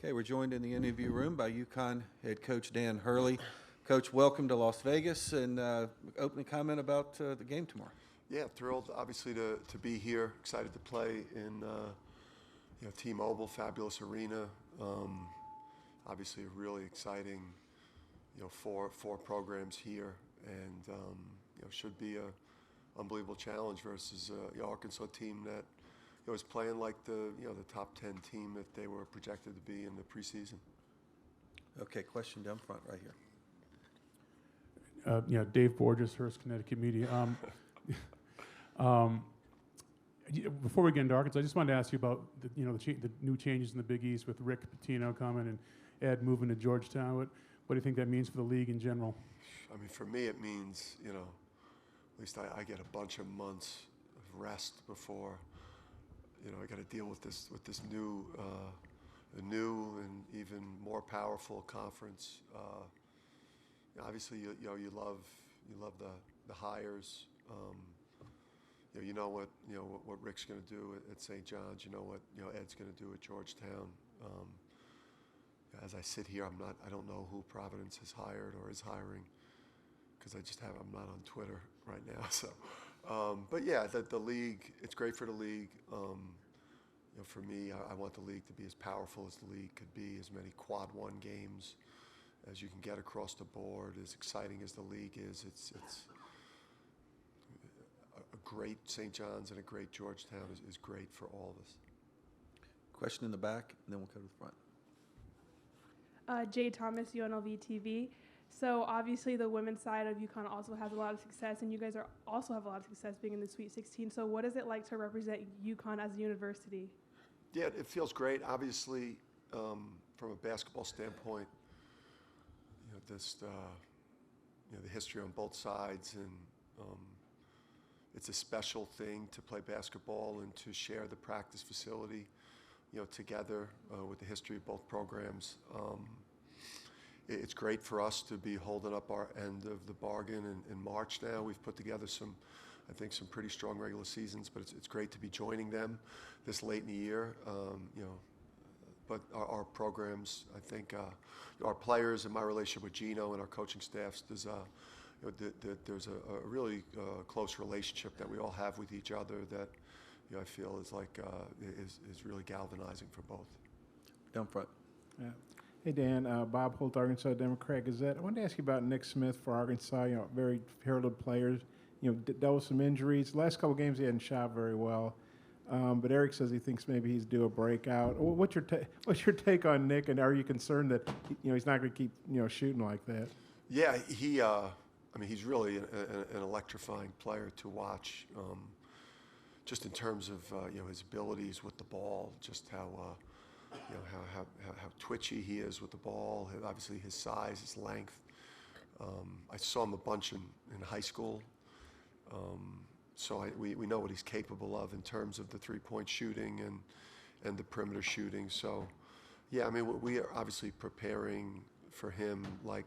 Okay, we're joined in the interview room by UConn head coach Dan Hurley. Coach, welcome to Las Vegas, and opening comment about the game tomorrow. Yeah, thrilled obviously to be here. Excited to play in T-Mobile, fabulous arena. Obviously a really exciting four programs here, and should be a unbelievable challenge versus Arkansas team that was playing like the top 10 team that they were projected to be in the preseason. Okay, question down front right Yeah, here. Dave Borges, Hearst, Connecticut Media. Before we get into Arkansas, I just wanted to ask you about the new changes in the Big East with Rick Pitino coming and Ed moving to Georgetown. What do you think that means for the league in general? I mean, for me, it means at least I get a bunch of months of rest before I got to deal with this new and even more powerful conference. Obviously, you love the hires. What Rick's going to do at St. John's. You know what Ed's going to do at Georgetown. As I sit here, I don't know who Providence has hired or is hiring because I'm not on Twitter right now. So, but yeah, the league. It's great for the league. For me, I want the league to be as powerful as the league could be. As many quad one games as you can get across the board. As exciting as the league is, it's a great St. John's and a great Georgetown is great for all of us. Question in the back, and then we'll go to the front. Jay Thomas, UNLV TV. So obviously the women's side of UConn also has a lot of success, and you guys also have a lot of success being in the Sweet 16. So what is it like to represent UConn as a university? Yeah, it feels great. Obviously, from a basketball standpoint, the history on both sides, and it's a special thing to play basketball and to share the practice facility, together with the history of both programs. It's great for us to be holding up our end of the bargain in March now. We've put together some pretty strong regular seasons, but it's great to be joining them this late in the year. But our programs, I think, our players and my relationship with Gino and our coaching staffs, there's a really close relationship that we all have with each other that I feel is is really galvanizing for both. Down front. Yeah. Hey Dan, Bob Holt, Arkansas Democrat Gazette. I wanted to ask you about Nick Smith for Arkansas. Very heralded players. Dealt with some injuries. The last couple of games he hadn't shot very well. But Eric says he thinks maybe he's due a breakout. What's your take on Nick, and are you concerned that he's not going to keep shooting like that? Yeah, he's really an electrifying player to watch. Just in terms of his abilities with the ball, just how twitchy he is with the ball. Obviously, his size, his length. I saw him a bunch in high school. So we know what he's capable of in terms of the three-point shooting and the perimeter shooting. So, yeah, we are obviously preparing for him like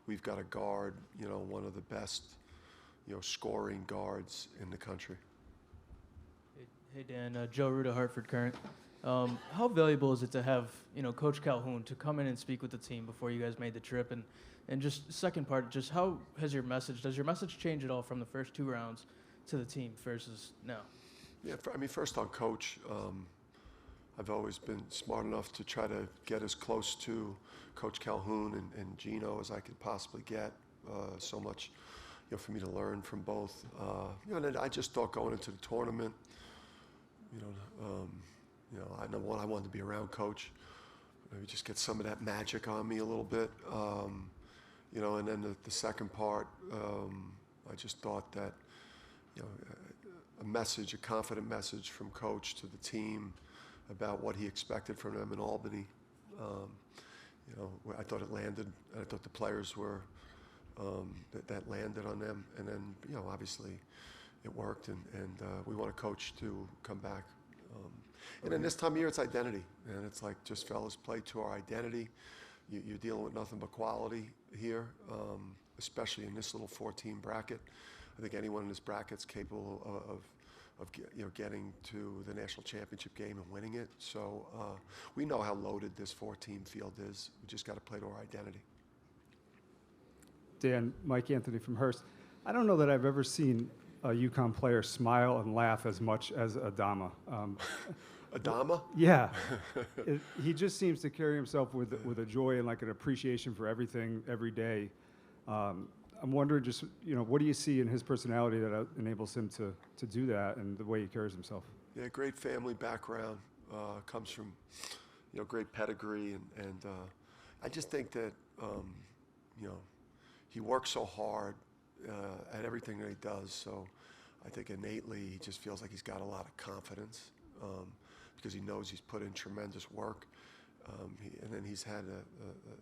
we've got a guard, one of the best, scoring guards in the country. Hey Dan, Joe Ruda, Hartford Current. How valuable is it to have Coach Calhoun to come in and speak with the team before you guys made the trip? And just second part, just how does your message change at all from the first two rounds to the team versus now? Yeah, first on Coach, I've always been smart enough to try to get as close to Coach Calhoun and Gino as I could possibly get. So much, for me to learn from both. And I just thought going into the tournament, I wanted to be around Coach. Maybe just get some of that magic on me a little bit. And then the second part, I just thought that, a confident message from Coach to the team about what he expected from them in Albany. I thought it landed. I thought the players were, that landed on them. And then, obviously it worked, and we want a Coach to come back. And then this time of year, it's identity. And it's like, just fellas, play to our identity. You're dealing with nothing but quality here, especially in this little 14 bracket. I think anyone in this bracket's capable getting to the national championship game and winning it. So we know how loaded this 4-team field is. We just got to play to our identity. Dan, Mike Anthony from Hearst. I don't know that I've ever seen a UConn player smile and laugh as much as Adama. Adama? Yeah. He just seems to carry himself with a joy and like an appreciation for everything every day. I'm wondering just, what do you see in his personality that enables him to do that and the way he carries himself? Yeah, great family background, comes from, great pedigree. And I just think that, he works so hard at everything that he does. So I think innately he just feels like he's got a lot of confidence because he knows he's put in tremendous work. And then he's had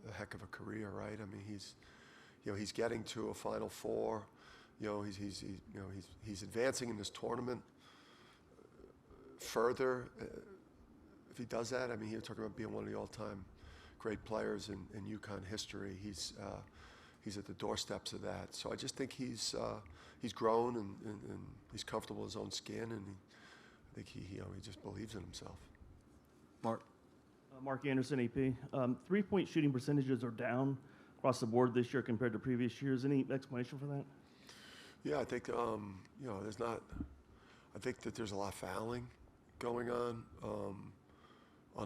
a heck of a career, right? I mean, he's getting to a Final Four. He's advancing in this tournament further. If he does that, I mean, you're talking about being one of the all-time great players in UConn history. He's at the doorsteps of that. So I just think he's grown and he's comfortable in his own skin, and I think he just believes in himself. Mark? Mark Anderson, AP. 3-point shooting percentages are down across the board this year compared to previous years. Any explanation for that? Yeah, I think there's not. I think that there's a lot of fouling going on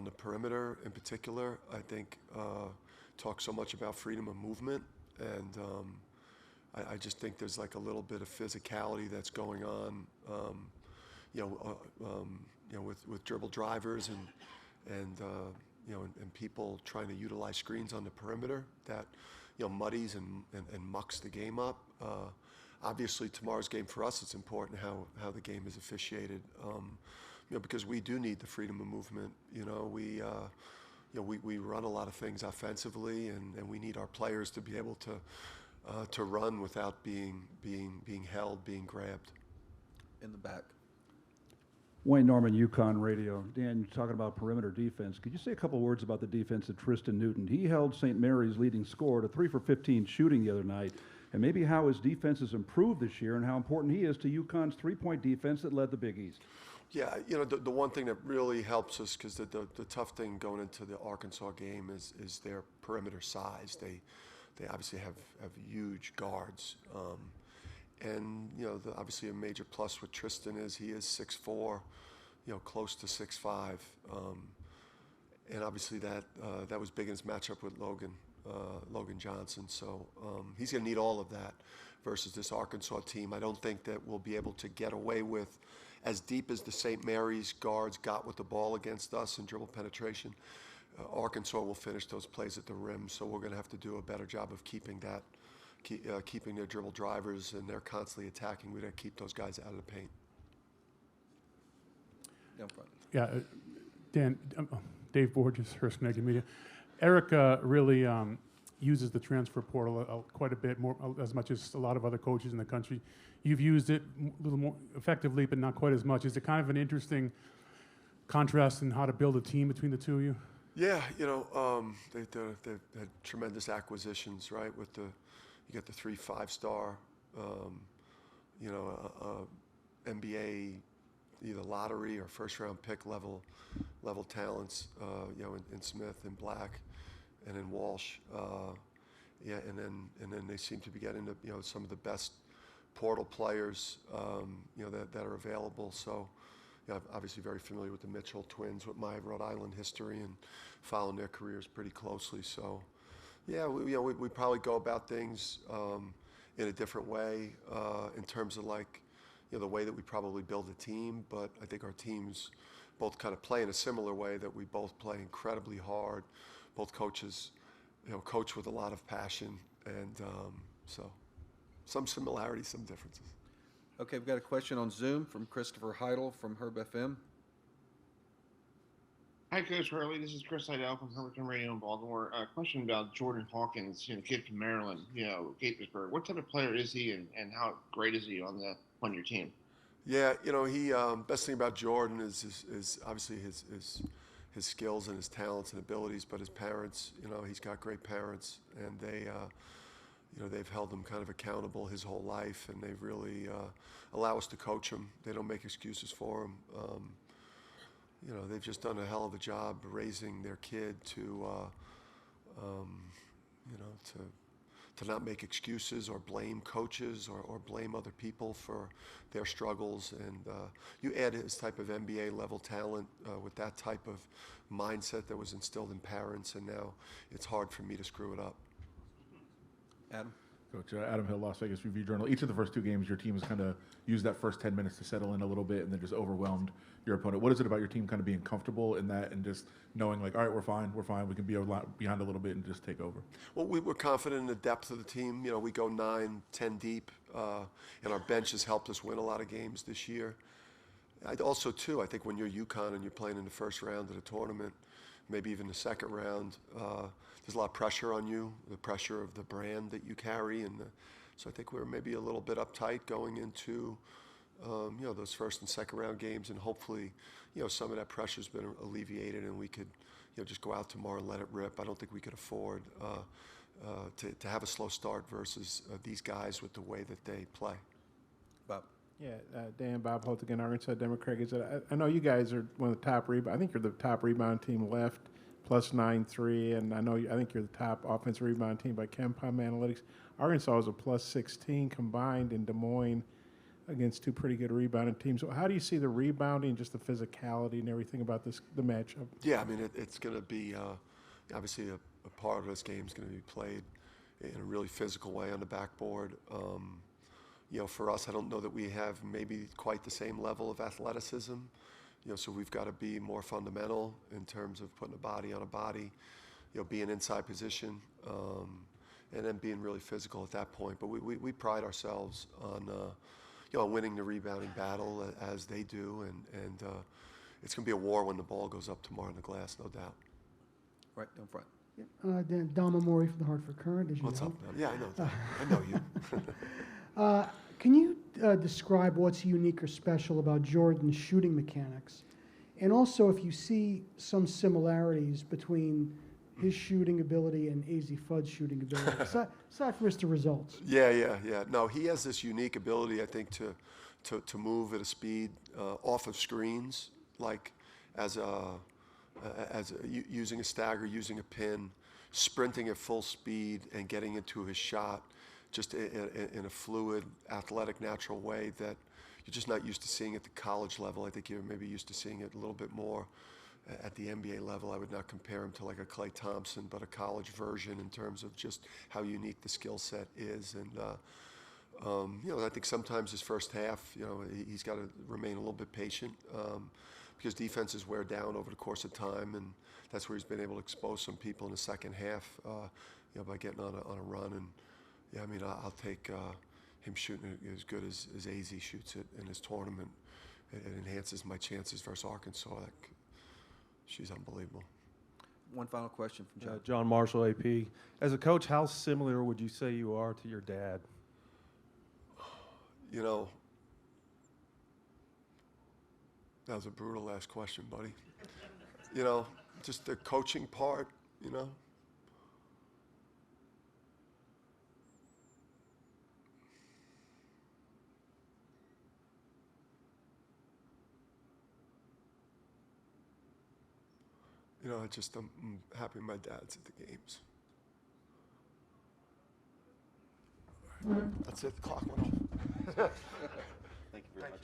the perimeter in particular. I think talk so much about freedom of movement, and I just think there's like a little bit of physicality that's going on, with dribble drivers and people trying to utilize screens on the perimeter that muddies and mucks the game up. Obviously, tomorrow's game for us, it's important how the game is officiated, because we do need the freedom of movement. We run a lot of things offensively, and we need our players to be able to run without being held, being grabbed. In the back. Wayne Norman, UConn Radio. Dan, you're talking about perimeter defense. Could you say a couple words about the defense of Tristan Newton? He held St. Mary's leading scorer to 3 for 15 shooting the other night, and maybe how his defense has improved this year and how important he is to UConn's 3-point defense that led the Big East. Yeah, the one thing that really helps us, because the tough thing going into the Arkansas game is their perimeter size. They obviously have huge guards. And obviously a major plus with Tristan is he is 6'4", close to 6'5", and obviously that was big in his matchup with Logan Johnson. So he's going to need all of that versus this Arkansas team. I don't think that we'll be able to get away with as deep as the St. Mary's guards got with the ball against us in dribble penetration. Arkansas will finish those plays at the rim, so we're going to have to do a better job of keeping their dribble drivers, and they're constantly attacking. We got to keep those guys out of the paint. Yeah, Dan, Dave Borges, Hearst Connecticut Media. Eric really uses the transfer portal quite a bit, more as much as a lot of other coaches in the country. You've used it a little more effectively, but not quite as much. Is it kind of an interesting contrast in how to build a team between the two of you? Yeah, they've had tremendous acquisitions, right? You got the 3 5-star, NBA, either lottery or first-round pick level talents, in Smith and Black, and in Walsh, and then they seem to be getting some of the best portal players, that are available. So, I'm obviously very familiar with the Mitchell twins, with my Rhode Island history and following their careers pretty closely. So. Yeah, we probably go about things in a different way in terms of the way that we probably build a team. But I think our teams both kind of play in a similar way, that we both play incredibly hard. Both coaches, coach with a lot of passion, and so some similarities, some differences. Okay, we've got a question on Zoom from Christopher Heidel from Herb FM. Hi, Coach Hurley. This is Chris Heidel from Herb Radio in Baltimore. A question about Jordan Hawkins, kid from Maryland, Gaithersburg. What type of player is he, and how great is he on your team? Yeah, he best thing about Jordan is obviously his skills and his talents and abilities, but his parents, he's got great parents, and you know, they've held him kind of accountable his whole life, and they've really allow us to coach him. They don't make excuses for him. You know, they've just done a hell of a job raising their kid to, you know, to not make excuses or blame coaches or blame other people for their struggles. And you add his type of NBA level talent with that type of mindset that was instilled in parents, and now it's hard for me to screw it up. Adam? Coach, Adam Hill, Las Vegas Review-Journal. Each of the first two games, your team has kind of used that first 10 minutes to settle in a little bit and then just overwhelmed your opponent. What is it about your team kind of being comfortable in that and just knowing, like, all right, we're fine, we can be behind a little bit and just take over? Well, we were confident in the depth of the team. You know, we go 9, 10 deep, and our bench has helped us win a lot of games this year. Also, too, I think when you're UConn and you're playing in the first round of the tournament, maybe even the second round, there's a lot of pressure on you, the pressure of the brand that you carry. And so I think we were maybe a little bit uptight going into, you know, those first and second round games. And hopefully, you know, some of that pressure's been alleviated and we could, you know, just go out tomorrow and let it rip. I don't think we could afford to have a slow start versus these guys with the way that they play. Bob? Yeah, Dan, Bob Holt again, Arkansas Democrat. I know you guys are one of the top I think you're the top rebound team left, plus 9-3, and I think you're the top offensive rebound team by KenPom Analytics. Arkansas is a plus 16 combined in Des Moines against two pretty good rebounding teams. So how do you see the rebounding, just the physicality and everything about the matchup? Yeah, I mean, it's going to be obviously a part of this game is going to be played in a really physical way on the backboard. You know, for us, I don't know that we have maybe quite the same level of athleticism. You know, so we've got to be more fundamental in terms of putting a body on a body, you know, being inside position, and then being really physical at that point. But we pride ourselves on, you know, winning the rebounding battle as they do, and it's going to be a war when the ball goes up tomorrow in the glass, no doubt. Right down front. Dan, Don Amori from the Hartford Courant, as you What's know. up, man? Yeah, I know. Don. I know you. Can you describe what's unique or special about Jordan's shooting mechanics? And also, if you see some similarities between his shooting ability and AZ Fudd's shooting ability, aside from just the results. Yeah. No, he has this unique ability, I think, to move at a speed off of screens, like using a stagger, using a pin, sprinting at full speed and getting into his shot just in a fluid, athletic, natural way that you're just not used to seeing at the college level. I think you're maybe used to seeing it a little bit more at the NBA level. I would not compare him to like a Klay Thompson, but a college version in terms of just how unique the skill set is. And, you know, I think sometimes his first half, you know, he's got to remain a little bit patient because defenses wear down over the course of time, and that's where he's been able to expose some people in the second half, you know, by getting on a run. And yeah, I mean, I'll take him shooting it as good as AZ shoots it in his tournament. It enhances my chances versus Arkansas. She's unbelievable. One final question from John. John Marshall, AP. As a coach, how similar would you say you are to your dad? You know, that was a brutal last question, buddy. You know, just the coaching part, you know. You know, I'm happy my dad's at the games. That's it, the clock went off. Thank you very much.